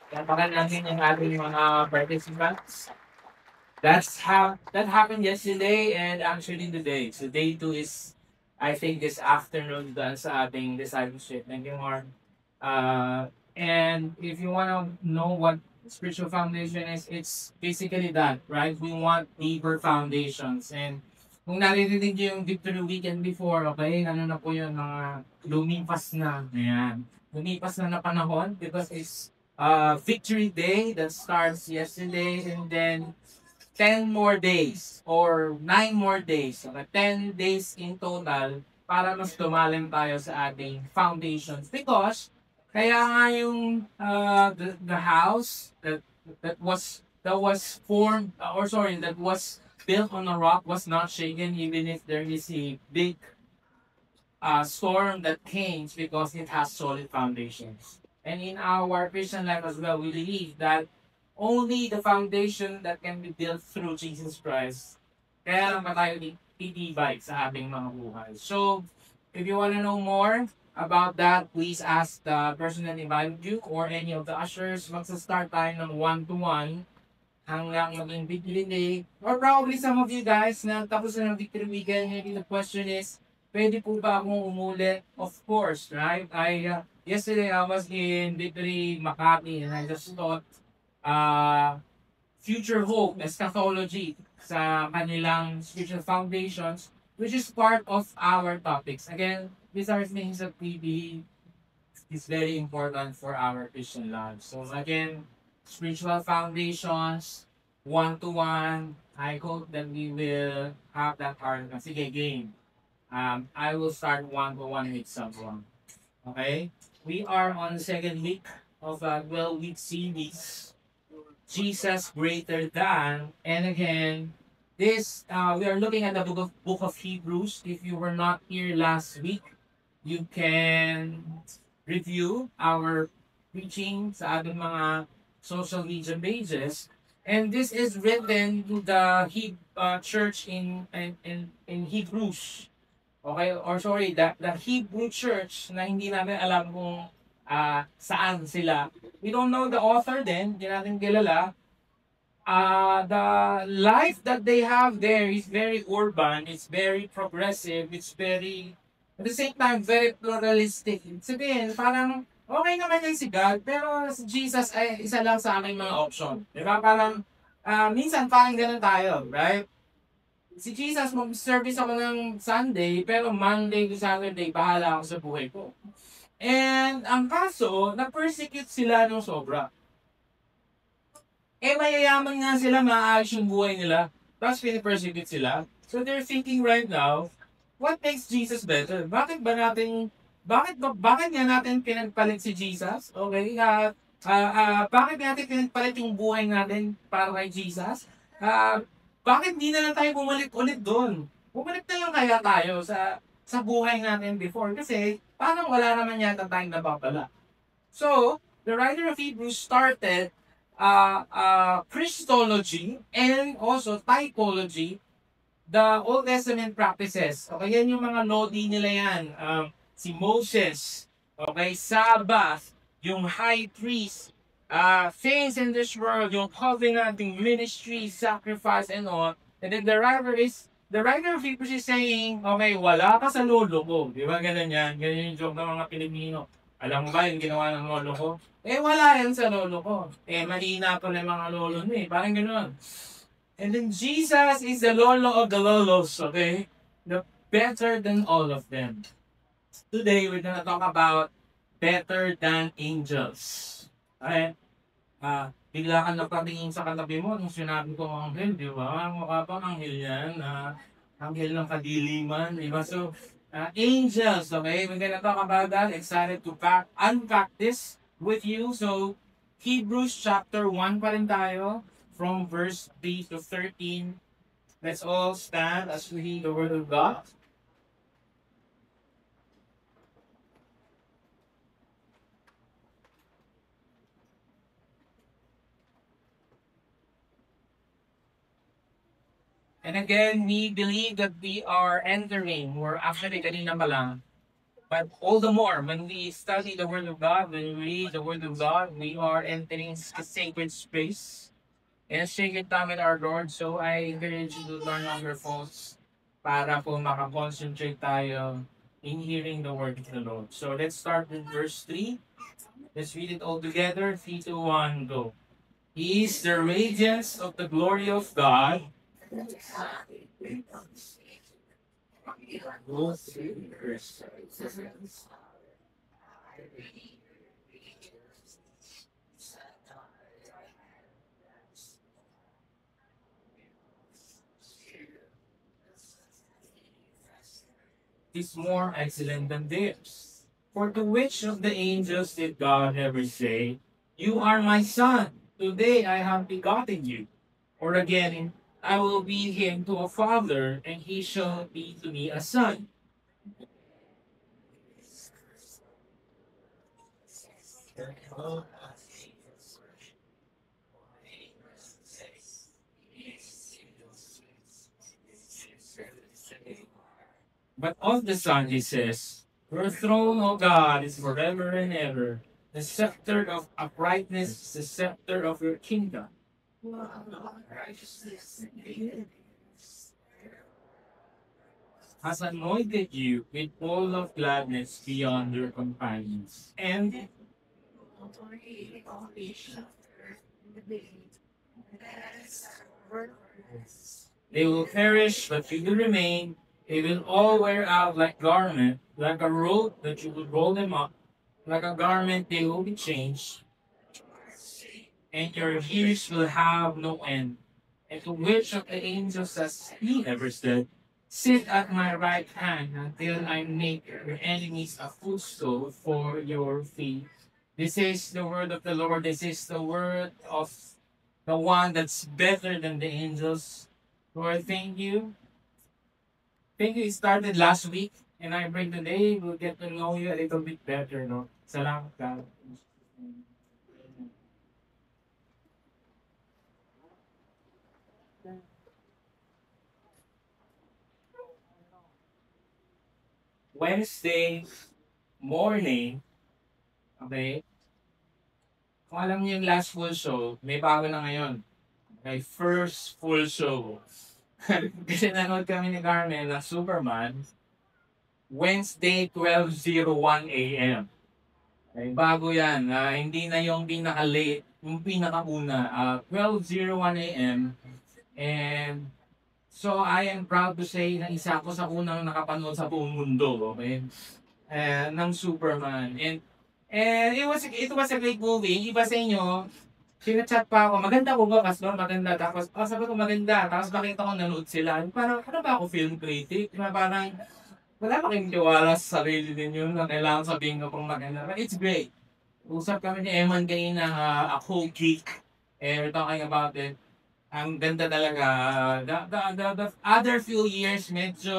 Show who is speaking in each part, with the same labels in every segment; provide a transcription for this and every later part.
Speaker 1: Tapakan natin yung ating mga participants. That happened yesterday and actually today. So day 2 is I think this afternoon done sa ating discipleship. Thank you, Mark. And if you want to know what spiritual foundation is, it's basically that, right? We want deeper foundations. And kung naririnig niyo yung Victory Weekend before, okay, ano na po yun, mga lumipas na. Ayan. Lumipas na panahon because it's Victory Day that starts yesterday and then 10 more days or 9 more days. So, 10 days in total para mas lumalim tayo sa ating foundations. Because, kaya nga yung the house that was formed, or sorry, that was built on a rock was not shaken even if there is a big storm that came because it has solid foundations. And in our Christian life as well, we believe that only the foundation that can be built through Jesus Christ. Kaya lang ba tayo titibay sa ating mga buhay. So, if you want to know more about that, please ask the person that invited you or any of the ushers. Magsa-start tayo ng one-to-one hanggang maging Victory Day. Or probably some of you guys na tapos na ng Victory Weekend, maybe the question is, pwede po ba akong umulit? Of course, right? Yesterday I was in Victory Makati and I just thought uh, future hope, eschatology sa kanilang spiritual foundations, which is part of our topics. Again, these are things that we believe is very important for our Christian life. So again, spiritual foundations, one-to-one. I hope that we will have that part. Sige, game. I will start one-to-one with someone. Okay? We are on the second week of a 12-week series. Jesus greater than. And again, we are looking at the book of Hebrews. If you were not here last week, you can review our preaching sa ating mga social media pages. And this is written to the church in Hebrews. Okay, or sorry, the Hebrew church na hindi natin alam kung saan sila. We don't know the author din, hindi natin kilala. The life that they have there is very urban, it's very progressive, it's very, at the same time, very pluralistic. Sabihin, parang, okay naman yan si God, pero si Jesus ay isa lang sa aking mga option. Di ba? Parang, minsan parang ganun tayo, right? Si Jesus, mag-service ako ng Sunday, pero Monday to Saturday, bahala ako sa buhay ko. And ang kaso, na-persecute sila ng sobra. Mayayaman nga sila, maayos yung buhay nila, tapos pinipersecute sila. So they're thinking right now, what makes Jesus better? Bakit nga natin pinagpalit si Jesus? Okay, bakit natin pinagpalit yung buhay natin para kay Jesus? Bakit hindi na lang tayo bumalik ulit doon? Bumalik na lang kaya tayo sa buhay natin before kasi parang wala naman yata tayong napapala. So, the writer of Hebrews started Christology and also typology, the Old Testament practices. Okay, yan yung mga lodi nila yan. Si Moses, okay, Sabbath, yung high priest, things in this world, yung covenant, yung ministry, sacrifice, and all. And then the writer of Hebrews is saying, okay, wala ka sa lolo ko. Di ba ganun yan? Ganun yung joke ng mga Pilipino. Alam mo ba yung ginawa ng lolo ko? Wala yan sa lolo ko. Mahina pa yung mga lolo niya eh. Parang gano'n. And then Jesus is the lolo of the lolos, okay? The better than all of them. Today, we're gonna talk about better than angels. Okay? Bigla ka napatingin sa katabi mo nung sinabi ko anghel, di ba? Mukha pa anghel yan. Anghel ng kadiliman, di ba? So, angels, okay? We're gonna talk about that. Excited to unpack this with you. So, Hebrews chapter 1 pa rin tayo. From verse 3 to 13. Let's all stand as we read the word of God. And again, we believe that we're actually kanina pa lang, But all the more, when we study the Word of God, when we read the Word of God, we are entering a sacred space and a sacred time with our Lord. So I encourage you to turn on your phones para po makakoncentrate tayo in hearing the Word of the Lord. So let's start with verse 3. Let's read it all together. 3, 2, 1, go. He is the radiance of the glory of God. Is more excellent than theirs. For to which of the angels did God ever say, "You are my son, today I have begotten you"? Or again, "I will be him to a father, and he shall be to me a son"? But of the Son he says, "Your throne, O God, is forever and ever. The scepter of uprightness is the scepter of your kingdom." Has anointed you with all of gladness beyond your companions. And they will perish, but you will remain. They will all wear out like garment, like a robe that you would roll them up. Like a garment, they will be changed, and your years will have no end. And to which of the angels has he ever said, "Sit at my right hand until I make your enemies a footstool for your feet"? This is the word of the Lord. This is the word of the one that's better than the angels. Lord, thank you. Thank you. It started last week, and I pray today we'll get to know you a little bit better, no? Salamat, God. Wednesday morning, okay? Kung alam niyo yung last full show, may bago na ngayon. Okay, first full show. Kasi nanood kami ni Carmen ng Superman, Wednesday 12:01 a.m. Okay, bago yan. Hindi na yung pinaka-late, yung pinaka-una. 12:01 a.m. And so I am proud to say na isa ako sa unang nakapanood sa buong mundo. Okay? Ng Superman. And it was a great movie. Iba sa inyo, chat pa ako, maganda ko ba, Pastor? Maganda. Tapos, sabi ko maganda. Tapos makita ko nanood sila. Parang, ano ba ako film critic? Na parang, wala pa kayong tiwala sa sarili ninyo na kailangan sabihin ko pang maganda. But it's great. Usap kami ni Eman kanina, a whole geek. And we're talking about it. Ang ganda talaga. The other few years, medyo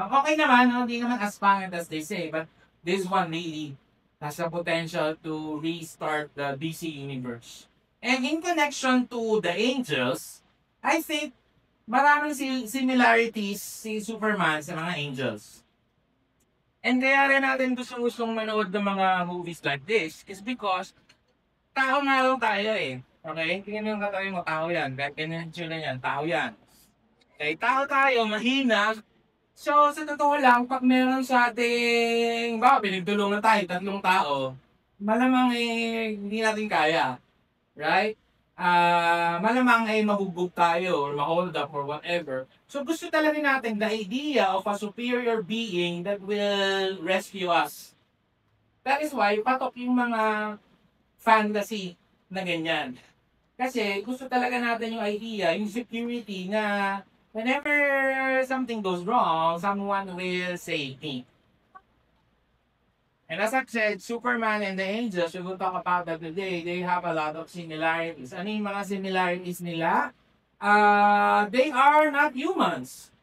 Speaker 1: okay naman. No? Hindi naman as pangit as they say. But this one really has the potential to restart the DC universe. And in connection to the angels, I think maraming similarities si Superman sa mga angels. And kaya rin natin gustong manood ng mga movies like this is because tao nga lang tayo eh. Okay? Tingnan mo yung katabi mo, tao yan. Kahit ganyan yung tsura niyan, tao yan. Okay, tao tayo, mahina. So, sa totoo lang, pag meron sa ating, pinagtulungan tayo, tatlong tao, malamang hindi natin kaya. Right? Malamang mabugbog tayo or ma-hold up or whatever. So, gusto talaga natin the idea of a superior being that will rescue us. That is why, patok yung mga fantasy na ganyan. Kasi gusto talaga natin yung idea, yung security na whenever something goes wrong, someone will save me. And as I've said, Superman and the angels, we will talk about that today, they have a lot of similarities. Ano yung mga similarities nila? They are not humans.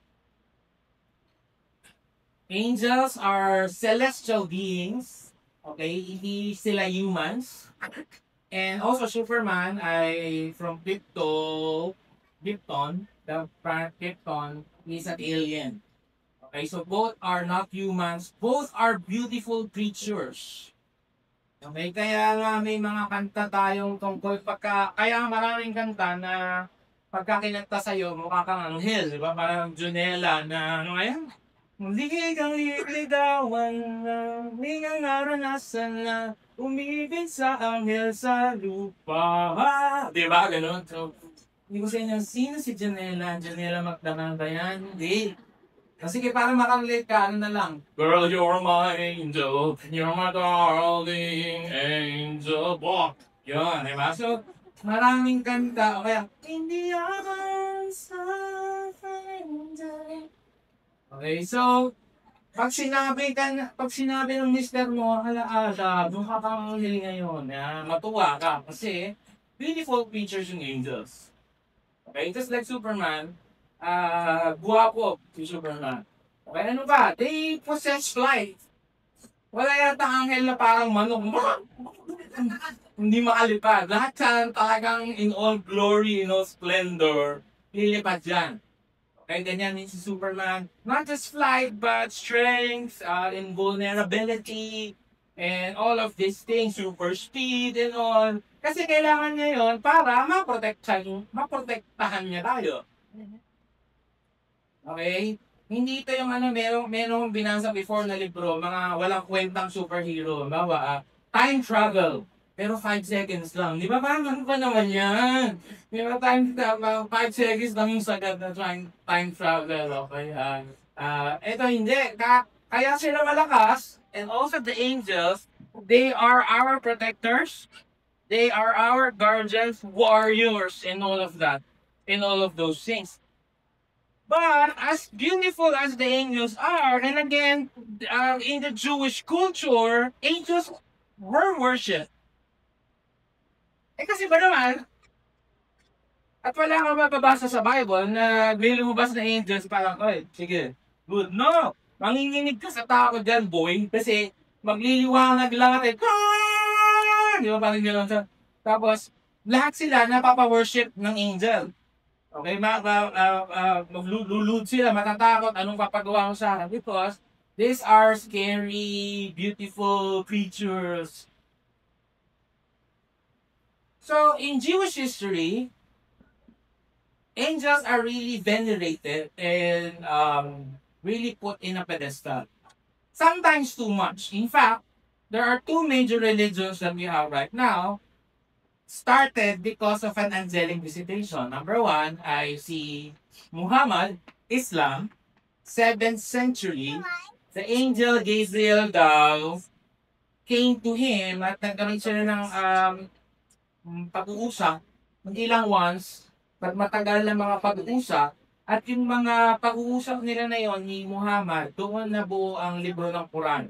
Speaker 1: Angels are celestial beings. Okay, hindi sila humans. And also Superman ay from Krypton, the planet Krypton is an alien. Okay, so both are not humans. Both are beautiful creatures. Okay, kaya nga may mga kanta tayong tungkol kaya maraming kanta na pagka kinanta sa'yo, mukha kang anghel, di ba? Parang Junella na, ano nga yan? Muli kang liligawan na, hindi nga naranasan na, umibig sa anghel sa lupa. Di ba? Ganun. So, hindi ko sa inyo, sino si Janela? Janela Magdanang ba yan? Hindi. Sige, para makarelate ka, ano na lang. Girl, you're my angel. You're my darling angel. Bo! Yun, di ba? So, maraming kanta. O kaya, in the arms of an angel. Okay, so, pag sinabi ng mister mo, alaala, doon ka pang hili ngayon. Matuwa ka. Kasi, beautiful creatures yung angels. Okay, just like Superman, guwapo si Superman. Okay, ano ba? They possess flight. Wala yata anghel na parang manok. Hindi makalipad. Lahat yan talagang in all glory, in all splendor, lilipad yan. Okay, ganyan din si Superman. Not just flight, but strength, invulnerability, and all of these things, super speed and all. Kasi kailangan niya yon para maprotektahan niya tayo. Okay? Hindi ito yung merong binasa before na libro, mga walang kwentang superhero. Bawa, time travel. Pero 5 seconds lang. Di ba parang ano pa naman yan? Di ba 5 seconds lang yung sagad na time travel. Okay? Ito hindi. Kaya sila malakas. And also the angels, they are our protectors. They are our guardians, warriors, and all of that. And all of those things. But as beautiful as the angels are, and again, in the Jewish culture, angels were worshipped. Kasi ba naman, at wala kang mababasa sa Bible na nilumabas na angels parang, oy, sige, good. No! Manginginig ka sa tao dyan, boy. Kasi magliliwanag lang at di ba parang gano'n sa... Tapos, lahat sila napapa-worship ng angel. Okay, maglulud sila, matatakot, anong papagawa ko sa akin? Because these are scary, beautiful creatures. So, in Jewish history, angels are really venerated and really put in a pedestal. Sometimes too much. In fact, there are two major religions that we have right now started because of an angelic visitation. Number one, I see Muhammad, Islam, 7th century. The angel Gabriel daw came to him at nagkaroon sila ng pag-uusap, hindi lang once, but matagal na mga pag-uusap. At yung mga pag-uusap nila na yon ni Muhammad, doon nabuo ang libro ng Quran.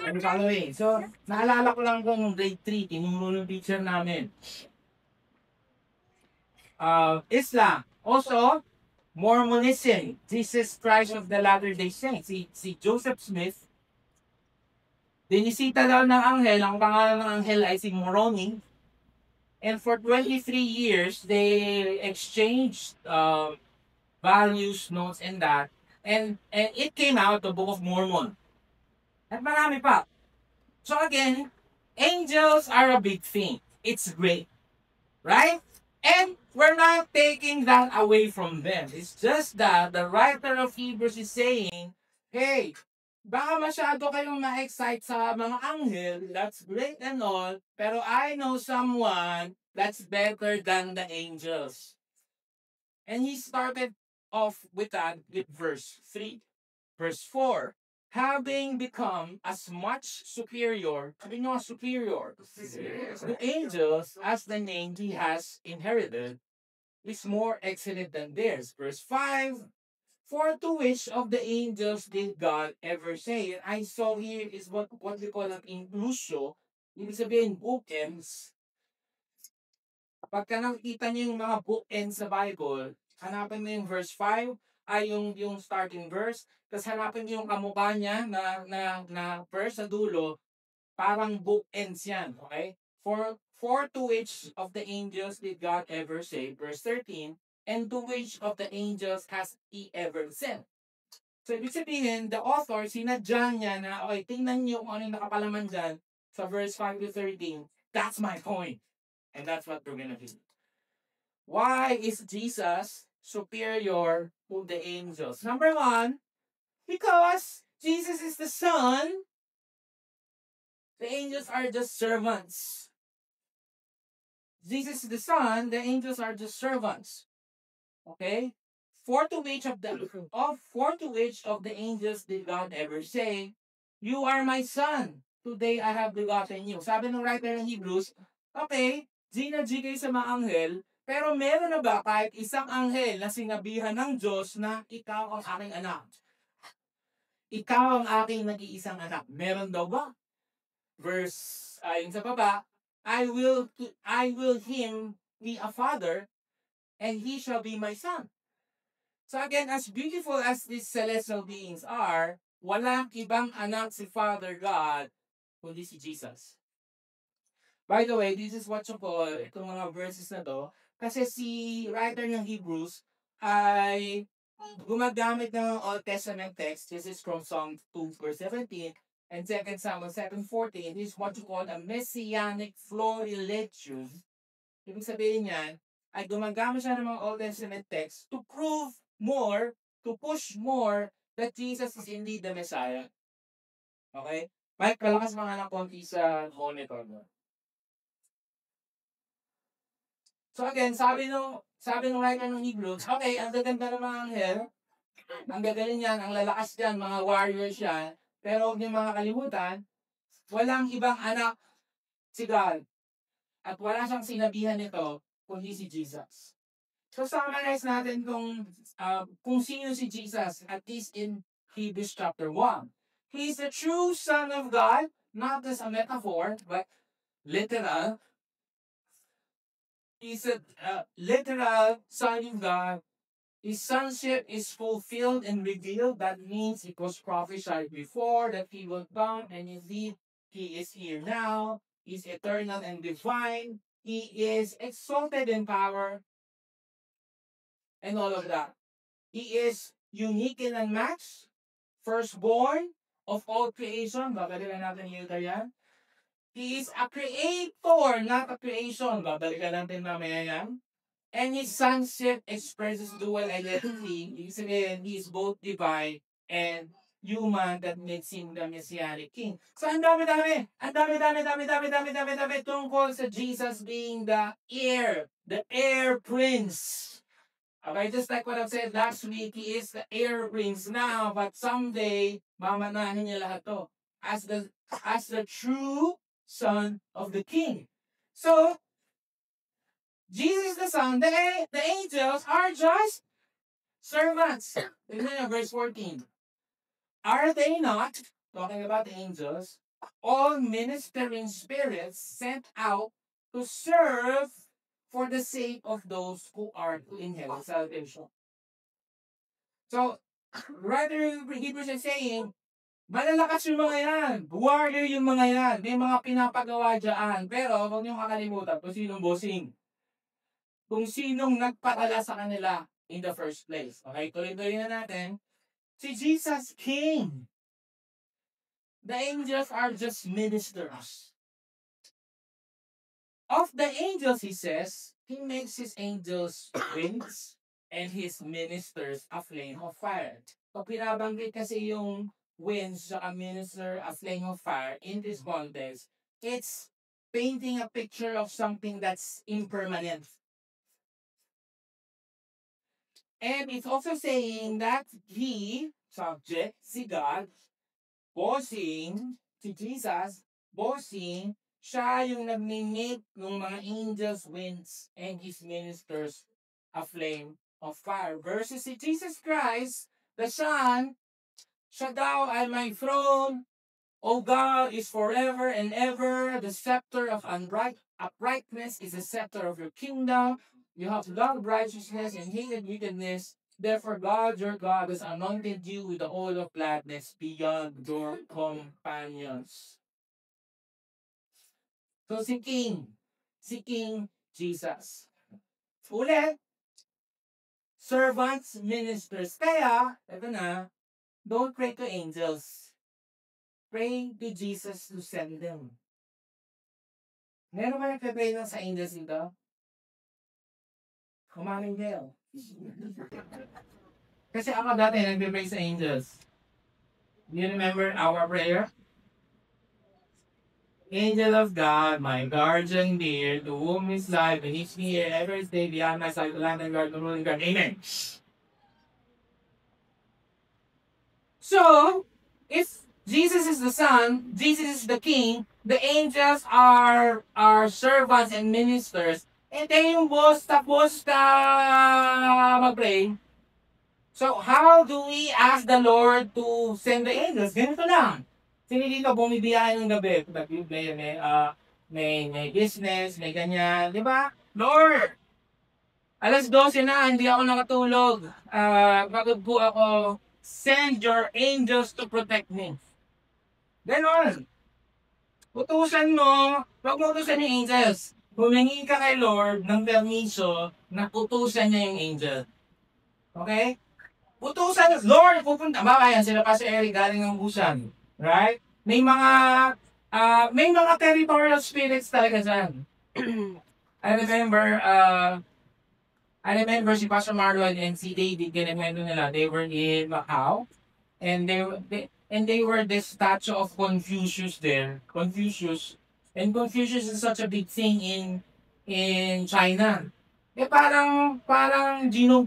Speaker 1: Ano ka So, naalala ko lang kung grade 3, tinuro ng teacher namin. Islam. Also, Mormonism, Jesus Christ of the Latter-day Saints. Si Joseph Smith, dinisita daw ng anghel, ang pangalan ng anghel ay si Moroni. And for 23 years, they exchanged values, notes, and that. And it came out, the Book of Mormon. At marami pa. So again, angels are a big thing. It's great. Right? And we're not taking that away from them. It's just that the writer of Hebrews is saying, hey, baka masyado kayong ma-excite sa mga anghel, that's great and all, pero I know someone that's better than the angels. And he started off with that with verse 3. Verse 4, having become as much superior, sabi nyo superior, to angels as the name he has inherited is more excellent than theirs. Verse 5, for to which of the angels did God ever say? And I saw here is what we call an inclusio. Ibig sabihin, bookends. Pagka nakikita niyo yung mga bookends sa Bible, hanapin mo yung verse 5, ay yung starting verse, tapos hanapin niyo yung kamukha niya na verse sa dulo, parang bookends yan, okay? For to which of the angels did God ever say? Verse 13, and to which of the angels has he ever sent? So, ibig sabihin, the author, sinadya niya na, okay, tingnan niyo kung ano yung nakapalaman dyan sa verse 5 to 13. That's my point. And that's what we're gonna do. Why is Jesus superior to the angels? Number one, because Jesus is the Son, the angels are just servants. Jesus is the Son, the angels are just servants. Okay? For to which of the angels did God ever say, "You are my son, today I have begotten you." Sabi ng writer ng Hebrews, okay, G kayo sa mga anghel, pero meron na ba kahit isang anghel na sinabihan ng Diyos na ikaw ang aking anak? Ikaw ang aking nag-iisang anak. Meron daw ba? Verse, ayon sa baba, I will him be a father, and he shall be my son. So again, as beautiful as these celestial beings are, walang ibang anak si Father God, kundi si Jesus. By the way, this is what you call, itong mga verses na to, kasi si writer ng Hebrews ay gumagamit ng Old Testament text. This is from Psalm 2 verse 17 and 2 Samuel 7:14. This is what you call a messianic florilegium. Ibig sabihin niyan, ay gumagamit siya ng mga Old Testament text to prove more, to push more that Jesus is indeed the Messiah. Okay? Mike, palakas mga ng konti sa monitor mo. So again, sabi nung writer ng Hebrews, okay, ang gaganda ng mga anghel, ang gagaling yan, ang lalakas yan, mga warriors yan, pero huwag niyo mga kalimutan, walang ibang anak si God. At wala siyang sinabihan nito, kundi si Jesus. So summarize natin kung sino si Jesus, at least in Hebrews chapter 1. He is the true Son of God, not just a metaphor, but literal. He's a literal Son of God. His sonship is fulfilled and revealed. That means it was prophesied before that he will come, and indeed, he is here now. He's eternal and divine. He is exalted in power and all of that. He is unique and unmatched, firstborn of all creation. Babalikan natin yung yan. He is a creator, not a creation. Babalikan natin mamaya yan. And his sonship expresses dual identity. Ibig sabihin, he is both divine and human that makes him the Messianic King. So, ang dami-dami tungkol sa Jesus being the heir prince. Okay, just like what I've said last week, he is the heir prince now, but someday, mamanahin niya lahat to as the true son of the king. So, Jesus the Son, the angels are just servants. Tignan niyo, verse 14. Are they not, talking about the angels, all ministering spirits sent out to serve for the sake of those who are to inherit salvation? So, rather Hebrews is saying, malalakas yung mga yan. Warrior yung mga yan. May mga pinapagawa dyan. Pero, huwag niyong kakalimutan kung sinong bossing. Kung sinong nagpadala sa kanila in the first place. Okay, tuloy-tuloy na natin. Si Jesus King. The angels are just ministers. Of the angels, he says, he makes his angels wings and his ministers a flame of fire. So, pinabanggit kasi yung winds sa a minister, a flame of fire in this context. It's painting a picture of something that's impermanent. And it's also saying that he, subject, si God, bossing, si Jesus, bossing, siya yung nag-make ng mga angels winds and his ministers a flame of fire. Versus si Jesus Christ, the Son, siya daw ay my throne, O God, is forever and ever. The scepter of uprightness is the scepter of your kingdom. You have loved righteousness and hated wickedness. Therefore, God, your God, has anointed you with the oil of gladness beyond your companions. So, si King Jesus. Ulit, servants, ministers. Kaya, ito na, Don't pray to angels. Pray to Jesus to send them. Meron ba nagpe-pray lang sa angels dito? Kumain kayo. Kasi ako dati nagpe-pray sa angels. Do you remember our prayer? Angel of God, my guardian dear, to whom is life and each me here, ever stay beyond my sight, the land and guard, the ruling guard. Amen. So, if Jesus is the Son, Jesus is the King, the angels are servants and ministers, and then yung boss tapos na mag-pray. So, how do we ask the Lord to send the angels? Ganito lang. Sino dito bumibiyahe ng gabi? May business, may ganyan. Di ba? Lord, alas 12 na, hindi ako nakatulog. Pagod po ako. Send your angels to protect me. Ganon. Utusan mo, wag mo utusan yung angels. Humingi ka kay Lord ng permiso na utusan niya yung angel. Okay? Utusan, Lord, pupunta. Makayan sila pa si Eric galing ng Busan. Right? May mga territorial spirits talaga dyan. I remember si Pastor Marlon and si David, kinamendo nila, they were in Macau, and they were this statue of Confucius there. Confucius is such a big thing in China. Parang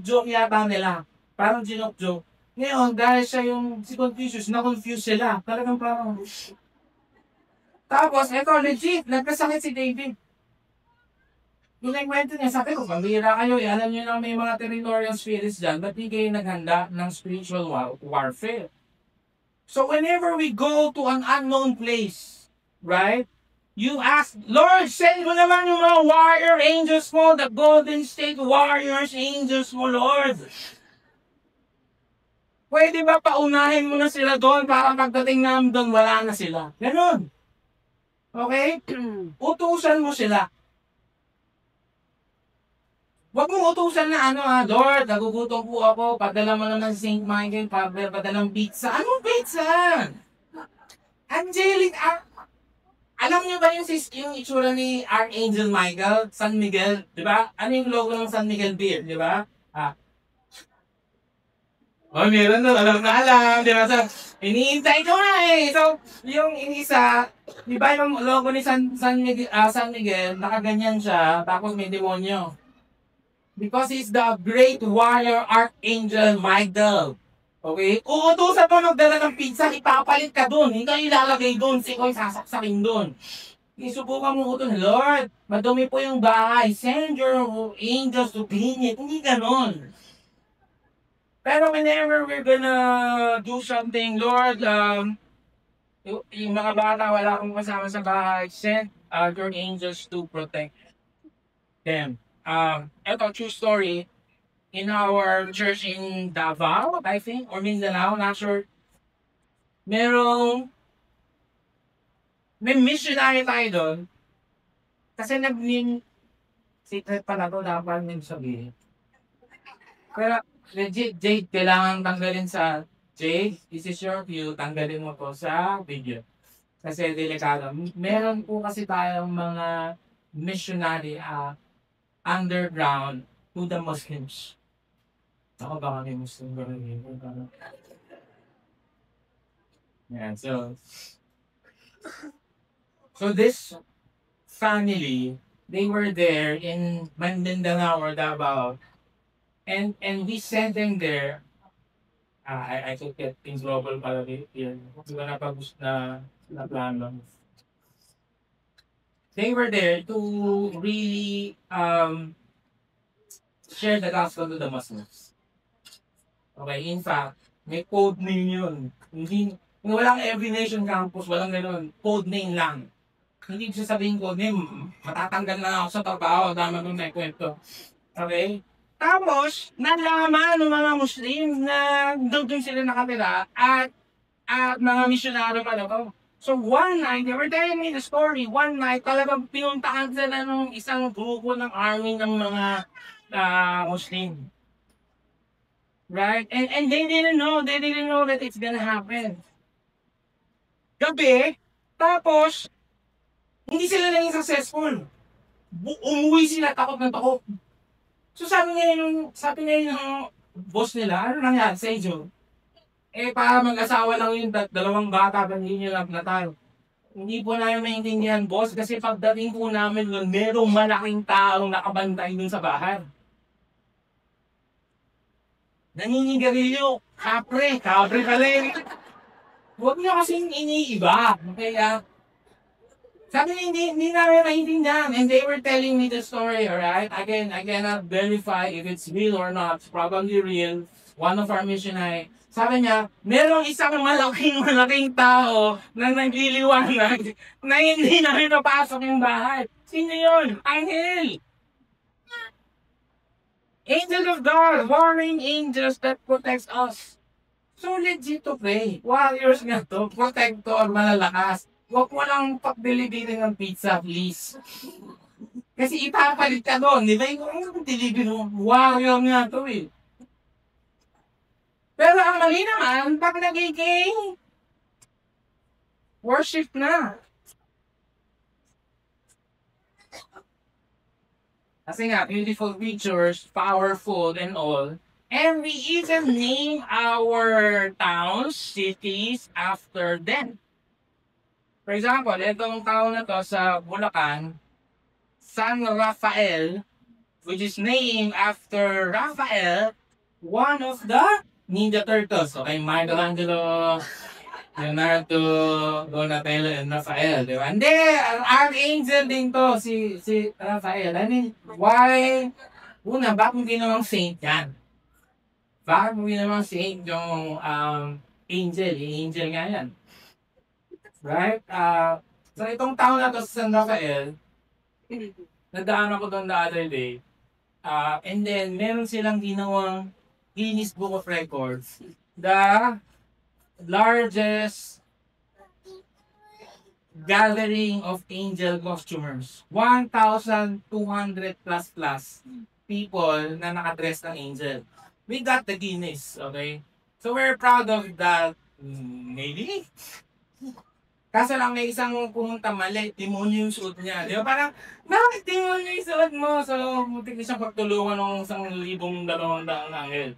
Speaker 1: joke yata nila. Parang joke. Ngayon, dahil siya si Confucius, na-confuse sila. Talagang parang... Tapos, eto, legit, nagkasakit si David. Yung nagkwento niya, sabi ko, pambira kayo, alam niyo na may mga territorial spirits dyan, ba't di kayo naghanda ng spiritual warfare? So whenever we go to an unknown place, right, you ask, Lord, send mo naman yung mga warrior angels mo, the Golden State Warriors angels mo, Lord. Pwede ba paunahin mo na sila doon para pagdating namin doon, wala na sila? Ganon. Okay? Utusan mo sila. Huwag mong utusan na Lord, nagugutom po ako, padala mo naman si St. Michael, padalang pizza. Anong pizza? Angelic, alam niyo ba yung itsura ni Archangel Michael, San Miguel, di ba? Ano yung logo ng San Miguel Beer, di ba? Meron na, alam, di ba? So, iniintay ko na eh. So, yung isa, di ba yung logo ni San Miguel, nakaganyan siya, tapos may demonyo. Because he's the great warrior Archangel Michael. Okay? Uutusan mo magdala ng pizza, ipapalit ka dun. Hindi ilalagay dun, siko'y sasaksakin dun. Isubukan mo utos, Lord, madumi po yung bahay. Send your angels to clean it. Hindi ganon. Pero whenever we're gonna do something, Lord, yung mga bata, wala akong kasama sa bahay, send your angels to protect them. Ito, true story, in our church in Davao, I think, or Mindanao, not sure, may missionary tayo doon, kasi secret pala to, dapat nang sabihin. Pero, legit, Jade, kailangan tanggalin sa, Jade, this is your view, tanggalin mo po sa video. Kasi delikado. Meron po kasi tayong mga missionary, underground to the Muslims. Ako baka may Muslim ba rin yun? Yeah, so this family, they were there in Mindanao or Davao, and we sent them there. I took it in global pala here. Di ba napag-gusto na plano? They were there to really share the gospel to the Muslims. Okay, in fact, may code name yun. Hindi, walang every nation campus, walang gano'n. Code name lang. Hindi siya sabihin code name, matatanggal na ako sa trabaho, dama nung naikwento. Okay? Tapos, nalaman ng mga Muslim na doon sila nakatira at mga misyonaro pala to. So one night, they were telling me the story, one night talagang pinuntahan sila ng isang grupo ng army ng mga Muslim. Right? And they didn't know that it's gonna happen. Gabi, tapos, hindi sila naging successful. Umuwi sila takot na takot. So sabi ngayon ng boss nila, ano nangyari sa inyo? Eh, para mag-asawa lang yung dalawang bata, ba hindi nyo lang natal. Hindi po namin maintindihan, boss, kasi pagdating po namin doon, merong malaking taong nakabantay dun sa bahay. Naninigarilyo, kapre pala eh. Huwag nyo kasing iniiba. Kaya, sabi niya, hindi namin maintindihan. And they were telling me the story, alright? Again, I cannot verify if it's real or not. It's probably real. One of our missionary, sabi niya, merong isang malaking tao na nagliliwanag na hindi namin napasok yung bahay. Sino yun? Angel! Angel of God, warring angels that protects us. So legit to pray. Warriors nga to, protector, malalakas. Huwag mo lang pag-delivery ng pizza, please. Kasi ipapalit ka doon, di ba? Yung delivery mo, warrior nga to eh. Pero ang mali naman, pag nagiging worship na. Kasi nga, beautiful creatures, powerful and all. And we even name our towns, cities after them. For example, itong town na to sa Bulacan, San Rafael, which is named after Raphael, one of the Ninja Turtles. Okay, Michelangelo, Leonardo, Donatello, and Raphael. Di ba? Hindi, ang archangel din to, si Raphael. I mean, why? Una, bakit mo ginawang saint yan? Bakit mo ginawang saint yung angel? Angel nga yan. Right? So itong town na to sa San Rafael, nadaan ako doon the other day. And then, meron silang ginawang Guinness Book of Records. The largest gathering of angel costumers. 1,200 plus people na nakadress ng angel. We got the Guinness, okay? So we're proud of that. Maybe? Kaso lang may isang pumunta mali, demonyo yung suot niya. Di ba parang, bakit demonyo yung suot mo? So, mutik na siyang pagtulungan ng 1,200 anghel.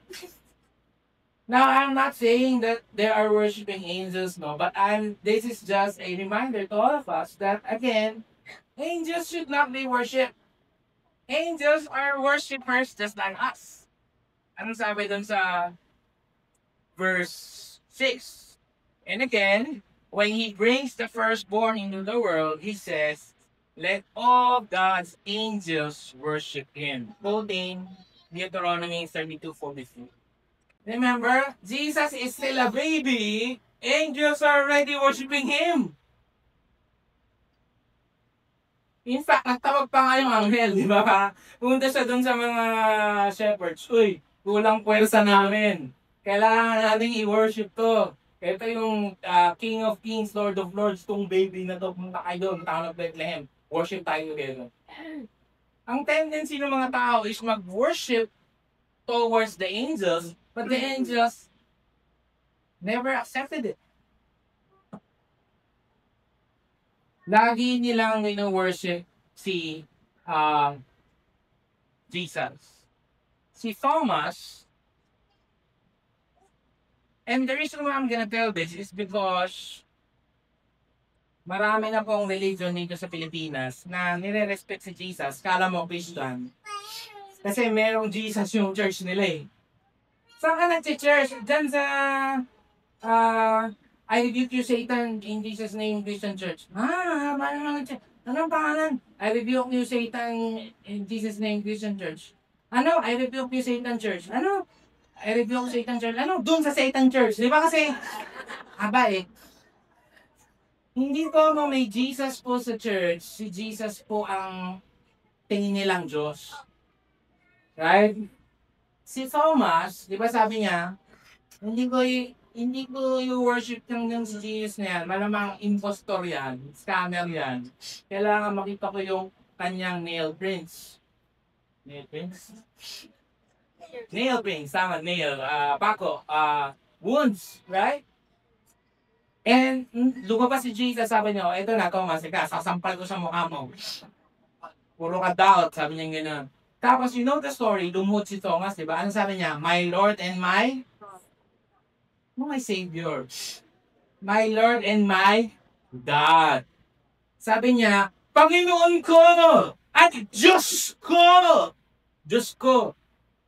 Speaker 1: Now, I'm not saying that they are worshiping angels, no, but this is just a reminder to all of us that, again, angels should not be worshipped. Angels are worshipers just like us. Ano sabi dun sa verse 6? And again, when he brings the firstborn into the world, he says, let all God's angels worship him. Quoting Deuteronomy 32:43. Remember, Jesus is still a baby. Angels are already worshiping him. In fact, nagtawag pa nga yung anghel, di ba? Punta siya dun sa mga shepherds. Uy, kulang puwersa namin. Kailangan natin i-worship to. Ito yung King of Kings, Lord of Lords, tong baby na to, punta kayo doon, town of Bethlehem. Worship tayo together. Ang tendency ng mga tao is mag-worship towards the angels, but the angels never accepted it. Lagi nilang worship si Jesus. Si Thomas. And the reason why I'm gonna tell this is because marami na pong religion dito sa Pilipinas na nire-respect si Jesus. Kala mo Christian. Kasi merong Jesus yung church nila eh. Saan ka nag-church? Diyan sa I rebuke you Satan in Jesus name Christian Church. Anong pangalan? I rebuke you Satan in Jesus name Christian Church. Ano? I rebuke you Satan Church. Ano? I rebuke Satan Church. Ano? Doon sa Satan Church. Di ba kasi, hindi ko may Jesus po sa church. Si Jesus po ang tingin nilang Diyos. Right? Si Thomas, di ba sabi niya, hindi ko i-worship yung si Jesus na yan. Malamang impostor yan. Scammer yan. Kailangan makita ko yung kanyang nail prints. Nail prints? Nail paints, tama, nail, pako, wounds, right? And lumabas si Jesus, sabi niya, "Oh, eto na, Thomas, ika, sasampal ko sa mukha mo. Puro ka doubt," sabi niya gano'n. Tapos, you know the story, lumot si Thomas, di ba? Ano sabi niya? My Lord and my Savior. My Lord and my God. Sabi niya, Panginoon ko at Diyos ko. Diyos ko.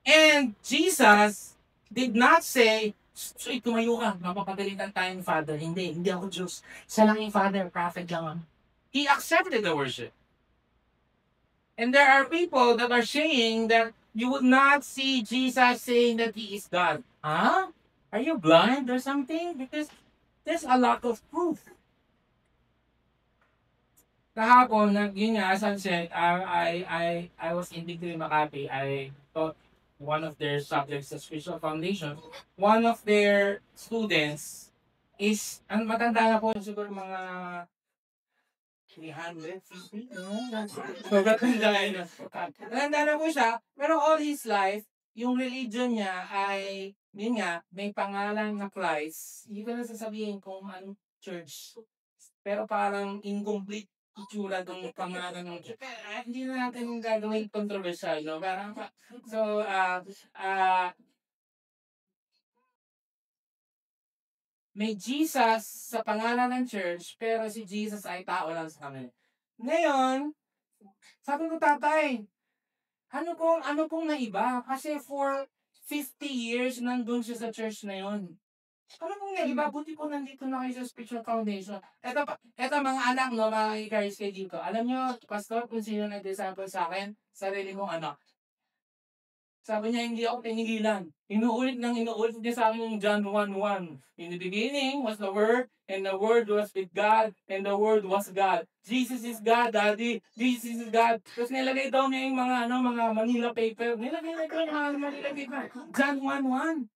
Speaker 1: And Jesus did not say, so tumayo ka, mapapagalitan tayo ng Father. Hindi ako Diyos. Siya lang yung Father, prophet lang. He accepted the worship. And there are people that are saying that you would not see Jesus saying that He is God. Huh? Are you blind or something? Because there's a lot of proof. Kahapon, yun nga, as I said, I was in Degree Makati. I taught one of their subjects sa Spiritual Foundation. One of their students is, ang matanda na po, siguro mga 350. So, matanda na. Matanda na po siya, pero all his life, yung religion niya ay, yun nga, may pangalan na Christ. Hindi ko na sasabihin kung anong church. Pero parang incomplete itsura ng pangalan ng church. Hindi na natin gagawin controversial, no? Parang, so, may Jesus sa pangalan ng church, pero si Jesus ay tao lang sa kanila. Ngayon, sabi ko, tatay, ano pong naiba? Kasi for 50 years, nandun siya sa church na yon. Ano pong naiba? Buti po nandito na kayo sa Spiritual Foundation. Eto mga anak, no, mga ikaris kayo dito. Alam nyo, pastor, kung sino nag-disciple sa akin, sarili kong anak. Sabi niya, hindi ako tinigilan. Inuulit niya sa akin yung John 1:1. In the beginning was the Word, and the Word was with God, and the Word was God. Jesus is God, Daddy. Jesus is God. Tapos nilagay daw niya yung mga Manila paper. Nilagay ko yung mga Manila paper. John 1:1.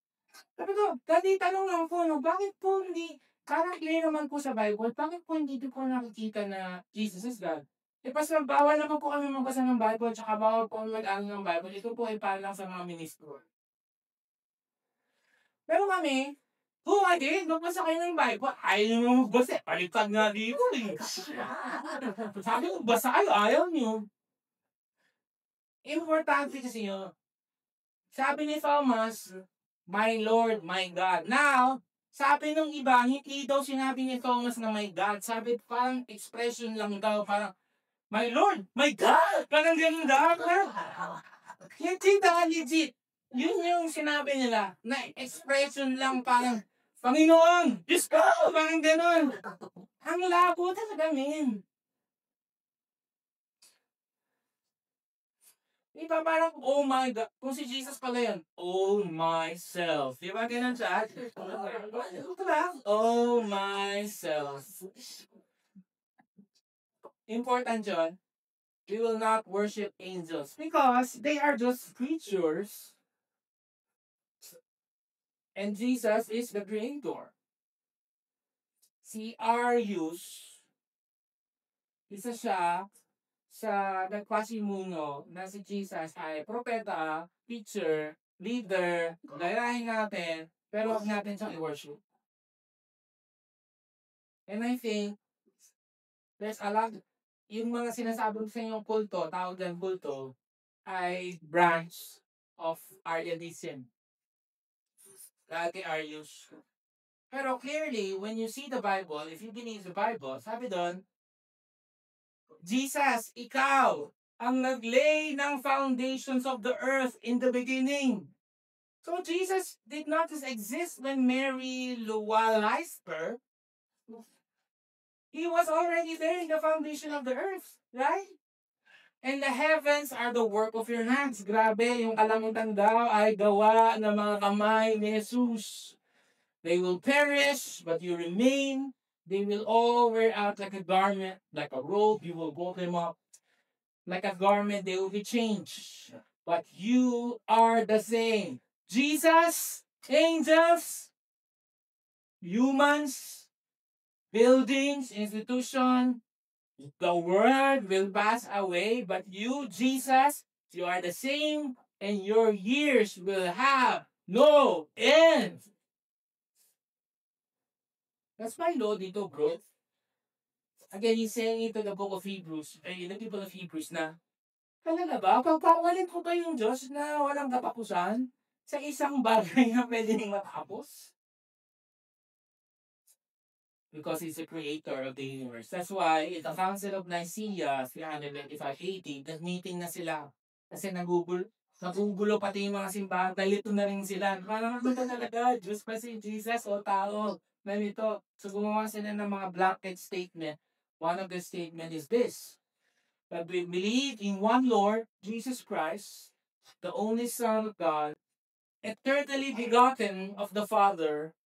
Speaker 1: Sabi ko, Daddy, tanong lang po, no, bakit po hindi, parang clear naman po sa Bible, bakit po hindi po nakikita na Jesus is God? Eh, Pastor, bawal naman po kami magbasa ng Bible, tsaka bawal po kami mag-aral ng Bible. Ito po ay para lang sa mga ministro. Pero kami, magbasa kayo ng Bible. Ayaw nyo magbasa. Palitan nga dito eh. Sabi ko, basa kayo, ayaw nyo. Importante kasi yun. Sabi ni Thomas, My Lord, my God. Now, sabi nung iba, hindi daw sinabi ni Thomas na my God. Sabi, parang expression lang daw, parang, My Lord, my God! Parang ganun daw. Hindi daw legit. Yun yung sinabi nila, na expression lang, parang, Panginoon, Diyos ko! Parang ganun. Ang labo talaga, men. Di ba parang, oh my God, kung si Jesus pala yan, oh myself. Di ba ganun siya? Diba? Oh myself. Important yun. We will not worship angels because they are just creatures and Jesus is the creator. Si Arius, isa siya sa nagpasimuno na si Jesus ay propeta, teacher, leader, gayahin natin, pero huwag natin siyang i-worship. And I think, there's a lot, yung mga sinasabi ko sa inyong kulto, tawag ng kulto, ay branch of Arianism. Kay Arius. Pero clearly, when you see the Bible, if you believe the Bible, sabi doon, Jesus, ikaw, ang naglay ng foundations of the earth in the beginning. So Jesus did not just exist when Mary realized her. He was already there in the foundation of the earth, right? And the heavens are the work of your hands. Grabe, yung kalangitan daw ay gawa ng mga kamay ni Jesus. They will perish, but you remain. They will all wear out like a garment, like a robe. You will roll them up. Like a garment, they will be changed. But you are the same. Jesus, angels, humans, buildings, institution, the world will pass away, but you, Jesus, you are the same and your years will have no end. That's my law dito, bro. Again, he's saying it to the book of Hebrews, the people of Hebrews na, talaga ba? Pagpapalin ko ba yung Diyos na walang katapusan sa isang bagay na pwede rin matapos? Because He's the creator of the universe. That's why, in the Council of Nicaea, 325 AD, nag-meeting na sila. Kasi nagugulo pati yung mga simbahan, nalito na rin sila. Parang ano ba talaga? Diyos pa si Jesus o tao? Nalito. So gumawa sila ng mga blanket statement. One of the statement is this: that we believe in one Lord, Jesus Christ, the only Son of God, eternally begotten of the Father,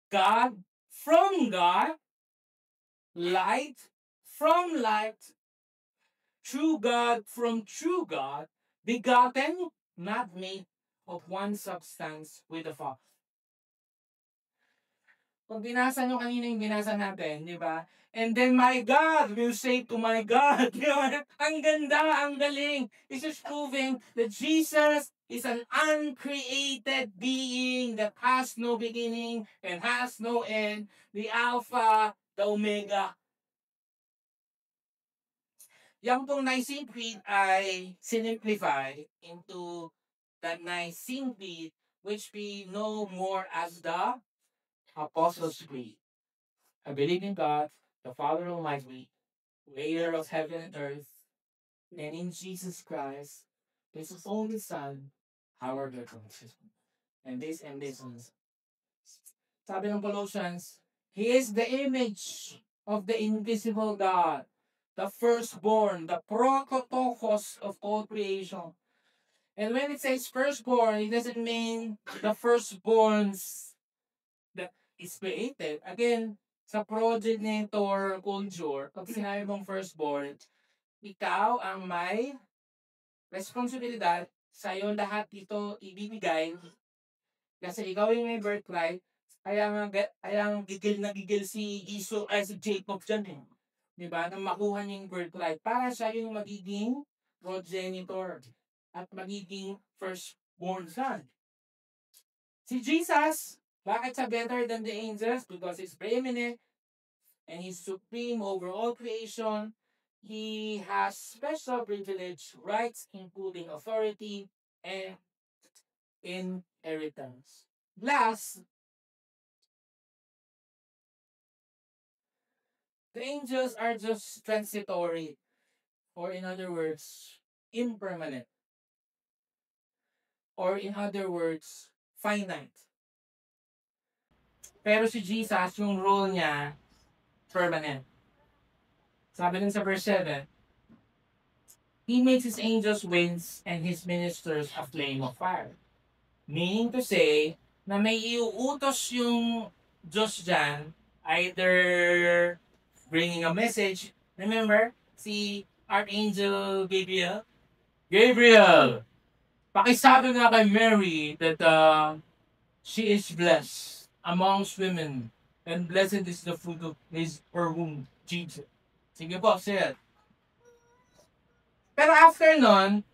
Speaker 1: God from God, light from light, true God from true God, begotten, not made, of one substance with the Father. Kung binasa nyo kanina yung binasa natin, di ba? And then my God will say to my God. Di ba? Ang ganda, ang galing. This is proving that Jesus is an uncreated being that has no beginning and has no end. The Alpha, the Omega. Yang pong Nicene Creed ay sinimplify into the Nicene Creed, which we know more as the Apostles' Creed. I believe in God, the Father Almighty, creator of heaven and earth, and in Jesus Christ, His only Son, our Lord. And this is, sabi ng Colossians, He is the image of the invisible God, the firstborn, the prototokos of all creation. And when it says firstborn, it doesn't mean the firstborns that is created. Again, sa progenitor culture, pag sinabi mong firstborn, ikaw ang may responsibilidad sa iyo lahat ito ibibigay kasi ikaw yung may birthright. Kaya nga gigil na gigil si si Jacob dyan eh. Diba? Na makuha niya yung birthright para siya yung magiging progenitor at magiging firstborn son. Si Jesus, bakit siya better than the angels? Because He's preeminent and He's supreme over all creation. He has special privilege, rights, including authority and inheritance. Last, the angels are just transitory, or in other words, impermanent, or in other words, finite. Pero si Jesus, yung role niya, permanent. Sabi din sa verse 7, He makes His angels winds and His ministers a flame of fire. Meaning to say, na may iuutos yung Diyos dyan, either bringing a message. Remember, si Archangel Gabriel? Gabriel! Pakisabi nga kay Mary that she is blessed amongst women and blessed is the fruit of her womb, Jesus. Sige po, say it. Pero after nun,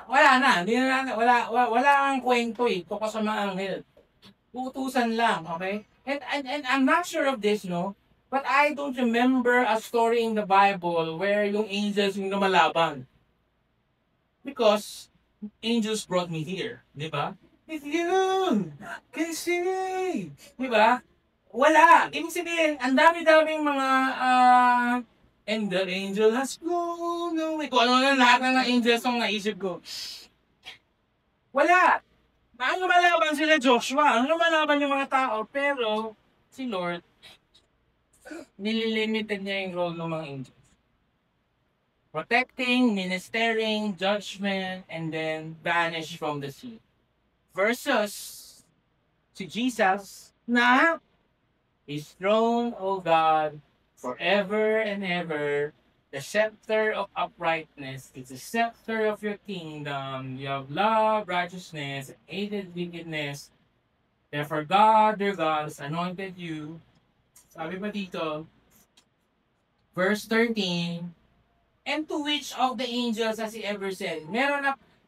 Speaker 1: wala ang kwento eh, tungkol sa mga anghel. Utusan lang, okay? And I'm not sure of this, no? But I don't remember a story in the Bible where yung angels yung lumalaban. Because angels brought me here, di ba? If you can see, di ba? Wala. Ibig sabihin, ang dami-daming mga and the angel has flown away. Kung ano na lahat ng angels ang naisip ko. Wala. Ang lumalaban sila Joshua. Ang lumalaban yung mga tao. Pero, si Lord, nililimited niya yung role ng mga angels. Protecting, ministering, judgment, and then banish from the sea. Versus si Jesus na His throne, O God, forever and ever. The scepter of uprightness is the scepter of your kingdom. You have love, righteousness, and hated wickedness. Therefore God, your God, has anointed you. Sabi pa dito, verse 13, and to which of the angels has He ever said?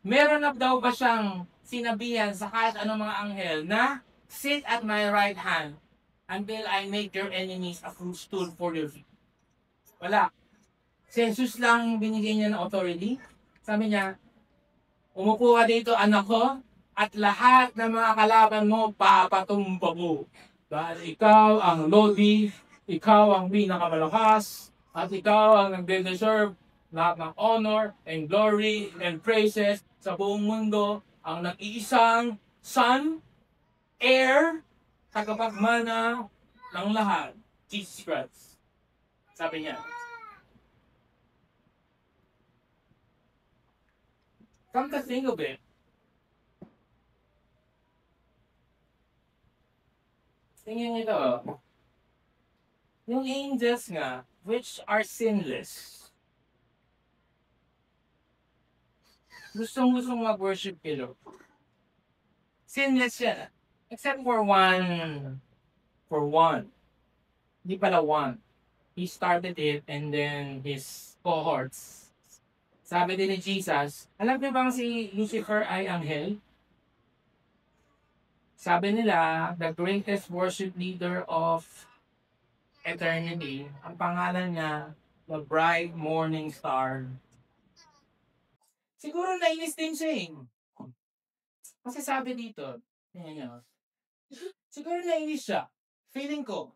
Speaker 1: Meron na daw ba siyang sinabihan sa kahit anong mga anghel na sit at my right hand until I make your enemies a footstool for your feet? Wala. Si Jesus lang binigyan niya ng authority. Sabi niya, umupo ka dito, anak ko, at lahat ng mga kalaban mo, papatumba mo. Dahil ikaw ang lodi, ikaw ang pinakamalakas, at ikaw ang nagde-deserve lahat ng honor and glory and praises sa buong mundo, ang nag-iisang Son, Heir, tagapagmana ng lahat, Jesus Christ. Sabi niya, come to think of it, tingin nito, yung angels nga, which are sinless, gustong-gustong mag-worship kay Lord. Sinless siya. Except for one. For one. Hindi pala one. He started it and then his cohorts. Sabi din ni Jesus, alam niyo bang si Lucifer ay anghel? Sabi nila, the greatest worship leader of eternity, ang pangalan niya, the bright morning star. Siguro nainis din siya eh. Kasi sabi dito, siguro nainis siya. Feeling ko,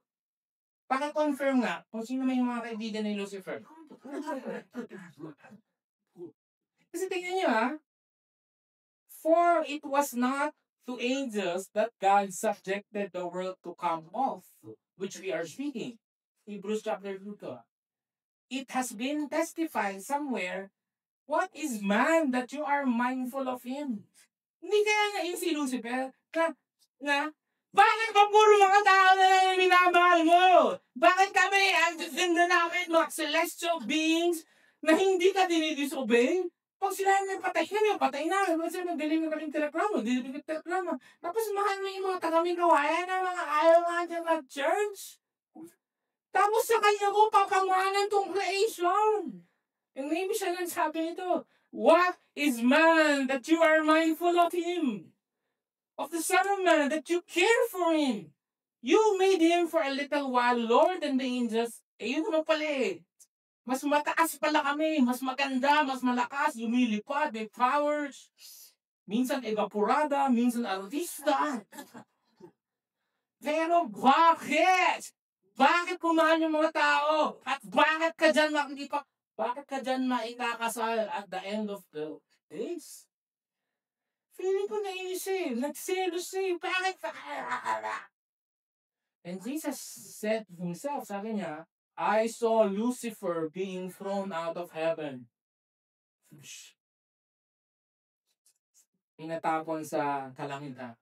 Speaker 1: paki-confirm nga kung sino may mga kaibigan ni Lucifer. Kasi tingnan niyo ha, for it was not to angels that God subjected the world to come off, which we are speaking. Hebrews chapter 2 to. It has been testified somewhere, what is man that you are mindful of him? Hindi kaya nga yun si Lucifer na bakit ba puro mga tao na lang yung minamahal mo? Bakit kami, ang ganda namin, mga celestial beings na hindi ka dinidisobey? Pag sila may patay kami, patay namin. Pag sila magaling na kaming telegrama, hindi telegrama. Tapos mahal mo yung mga tagaming kawayan na mga ayaw nga dyan mag-church. Tapos sa kanya ko, papangalan tong creation. And maybe siya lang sabi nito, what is man that you are mindful of him? Of the Son of Man, that you care for him. You made him for a little while Lord than the angels. Eh, yun naman pala eh. Mas mataas pala kami, mas maganda, mas malakas, lumilipad, may powers. Minsan evaporada, minsan artista. Pero bakit? Bakit kumahal yung mga tao? At bakit ka dyan bakit ka dyan maikakasal at the end of the days? Feeling ko nainis eh. Nagselos eh. Bakit? And Jesus said to himself, sabi niya, I saw Lucifer being thrown out of heaven. Pinatapon sa kalangitan.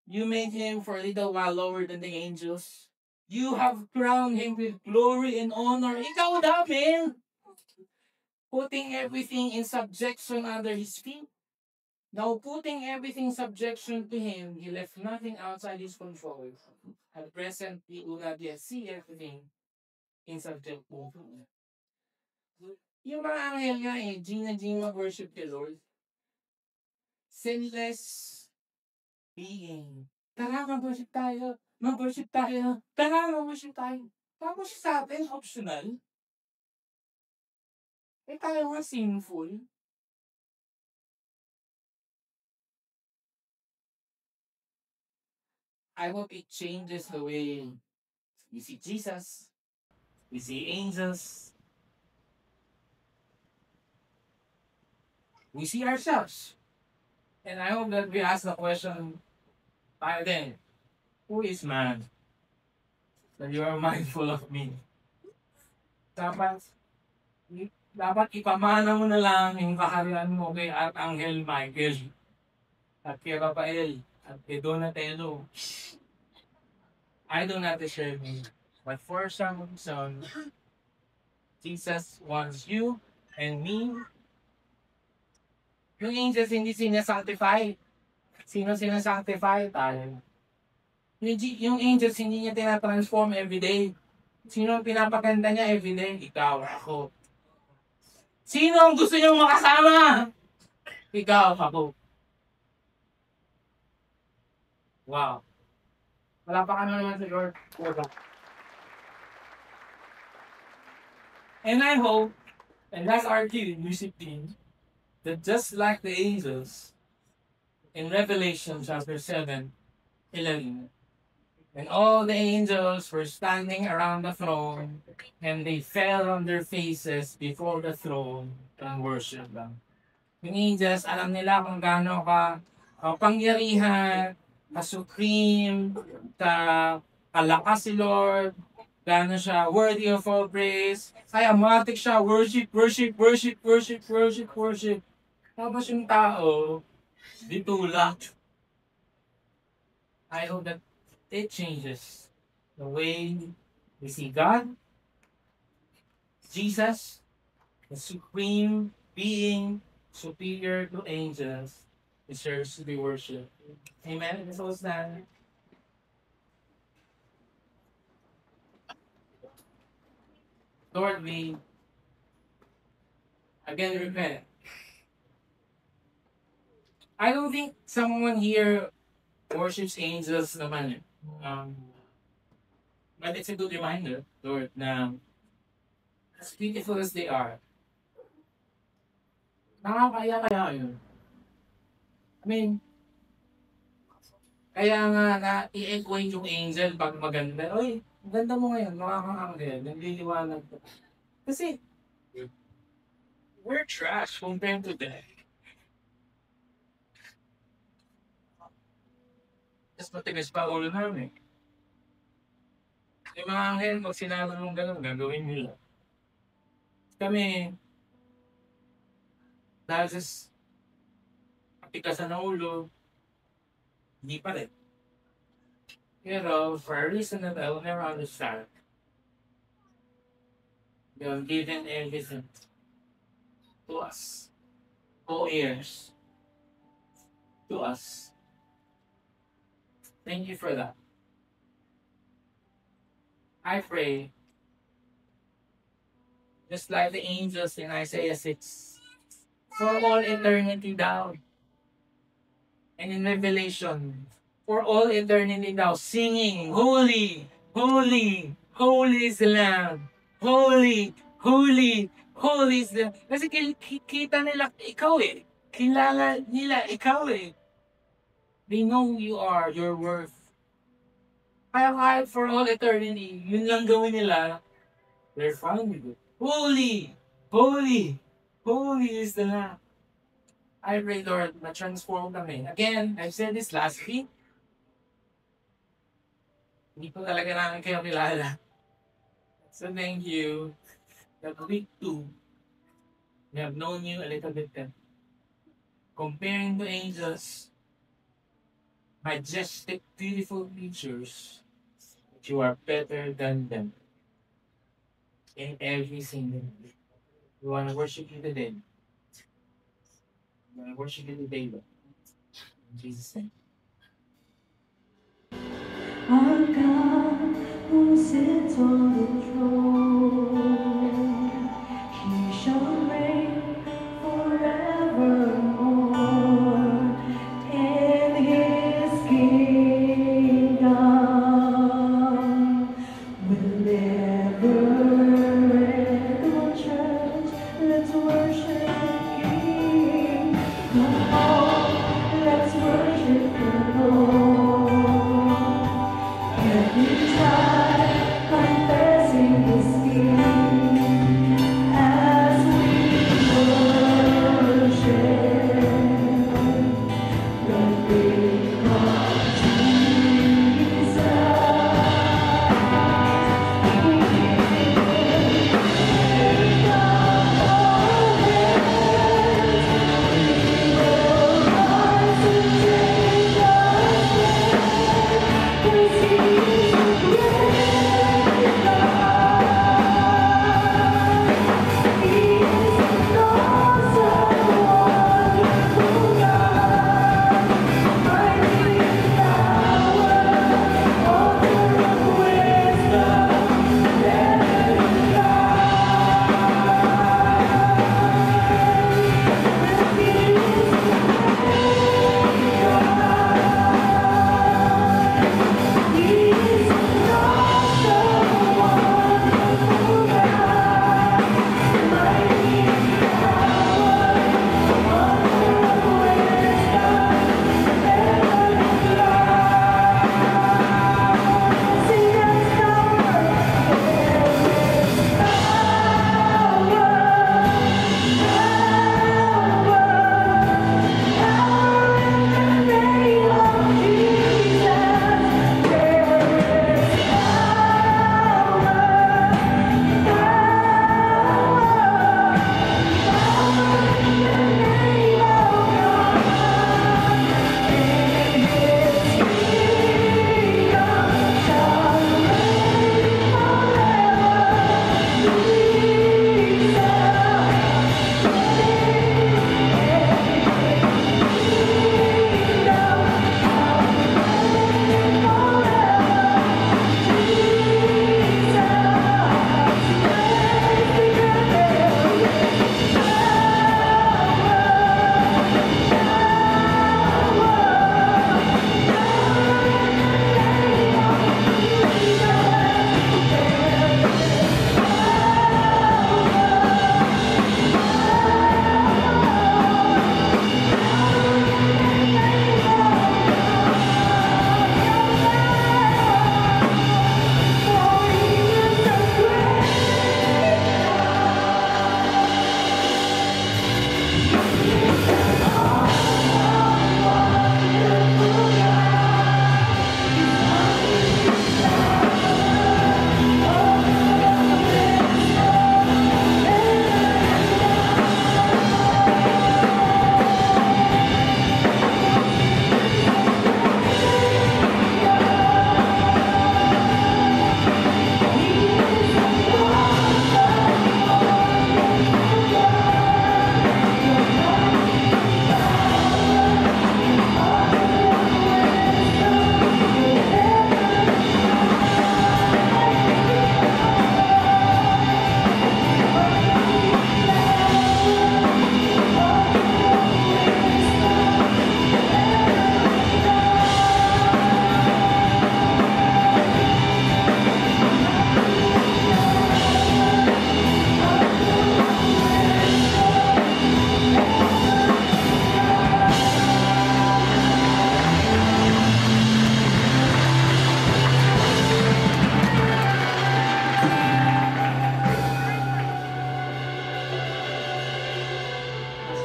Speaker 1: You made him for a little while lower than the angels. You have crowned him with glory and honor. Ikaw daw, man! Putting everything in subjection under his feet. Now, putting everything in subjection to him, he left nothing outside his control. At present, we do not yet see everything in subjection to him. Yung mga anghel nga eh, Gina mag-worship the Lord. Sinless being. Tara, mag-worship tayo. Mag-worship tayo. Tara, mag-worship tayo. Tapos sa atin, optional. Eh tayo nga sinful. I hope it changes the way we see Jesus, we see angels, we see ourselves. And I hope that we ask the question, tayo din, who is man? That you are mindful of me. Dapat ipamana mo na lang yung kaharian mo kay Archangel Michael at kay Rafael at kay Donatello. I do not deserve me. But for some reason, Jesus wants you and me. Yung angels hindi sinasanctify. Sino sinasanctify? Tayo. Yung angels hindi niya tinatransform everyday. Sino ang pinapaganda niya everyday? Ikaw, ako. Sino ang gusto niyong makasama? Ikaw, ako. Wow. Wala pa ka naman sa Lord. Wala. And I hope, and that's our key music team, that just like the angels in Revelation chapter 7:11, and all the angels were standing around the throne, and they fell on their faces before the throne and worshiped them. Yung angels, alam nila kung gaano ka pangyarihan, ka-supreme, kalakas si Lord, gaano siya worthy of all praise. Kaya matik siya, worship, worship, worship, worship, worship, worship. Tapos yung tao, ditulak. I hope that it changes the way we see God, Jesus, the supreme being, superior to angels, deserves to be worshipped. Amen. Let's all stand. Lord, we again repent. I don't think someone here worships angels naman. But it's a good reminder, Lord, na as beautiful as they are, nakakaya kaya yun. I mean, kaya nga na-i-equate yung angel pag maganda. Oy, ganda mo ngayon, makakangangel, nandiliwanag ka. Kasi, we're trash compared to them. Mas matigas pa ulo namin. Yung mga anghel, pag sinabi mong gano'n, gagawin nila. Kami, dahil sa patikasan ng ulo, hindi pa rin. Pero, for a reason that I will never understand, you have given everything to us. Co-heirs to us. Thank you for that. I pray, just like the angels in Isaiah 6, for all eternity down. And in Revelation, for all eternity now, singing, Holy, Holy, Holy is the Lamb. Holy, Holy, Holy is the... Kasi kita nila ikaw eh. Kilala nila ikaw eh. They know who you are, your worth. Kaya kahit for all eternity, yun lang gawin nila, they're fine with it. Holy, Holy, Holy is the Lamb. I pray, Lord, na-transform kami. Again, I've said this last week. Hindi ko talaga namin kayo kilala. So thank you that week 2, we have known you a little bit then. Comparing to angels, majestic, beautiful creatures, but you are better than them in every single way. We want to worship you today. We want to worship you today, Lord. In Jesus' name.
Speaker 2: Our God who sits on the throne, He shall reign forevermore, and His kingdom will never end. Come on, church, let's worship the King. Come on, let's worship the Lord. Every time confessing His King, as we worship the name of Jesus, we give Him the glory.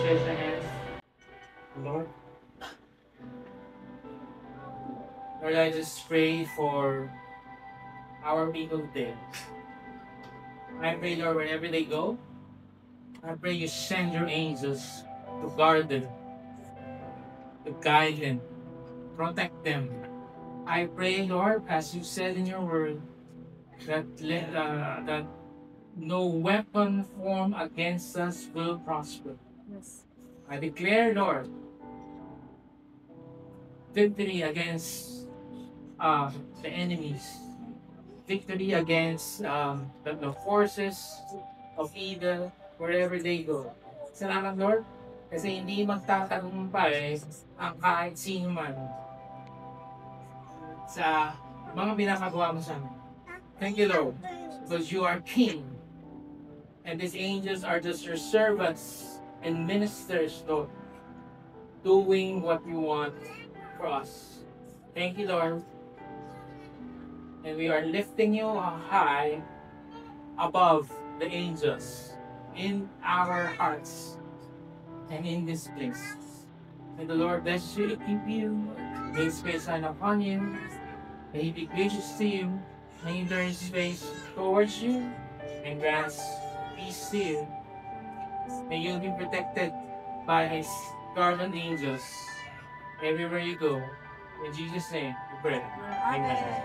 Speaker 1: stretch your hands. Lord, Lord, I just pray for our people today. I pray, Lord, wherever they go, I pray you send your angels to guard them, to guide them, protect them. I pray, Lord, as you said in your word, that no weapon formed against us will prosper.
Speaker 3: Yes.
Speaker 1: I declare, Lord, victory against uh, the enemies, victory against the forces of evil wherever they go. Salamat, Lord, kasi hindi magtatagumpay ang kahit sino man sa mga pinakagawa mo sa amin. Thank you, Lord, because you are King, and these angels are just your servants and ministers, Lord, doing what you want for us. Thank you, Lord, and we are lifting you high above the angels in our hearts and in this place. May the Lord bless you, keep you. May His face shine upon you. May He be gracious to you. May He turn His face towards you and grant peace to you. May you be protected by His guardian angels everywhere you go. In Jesus' name, we pray. Amen.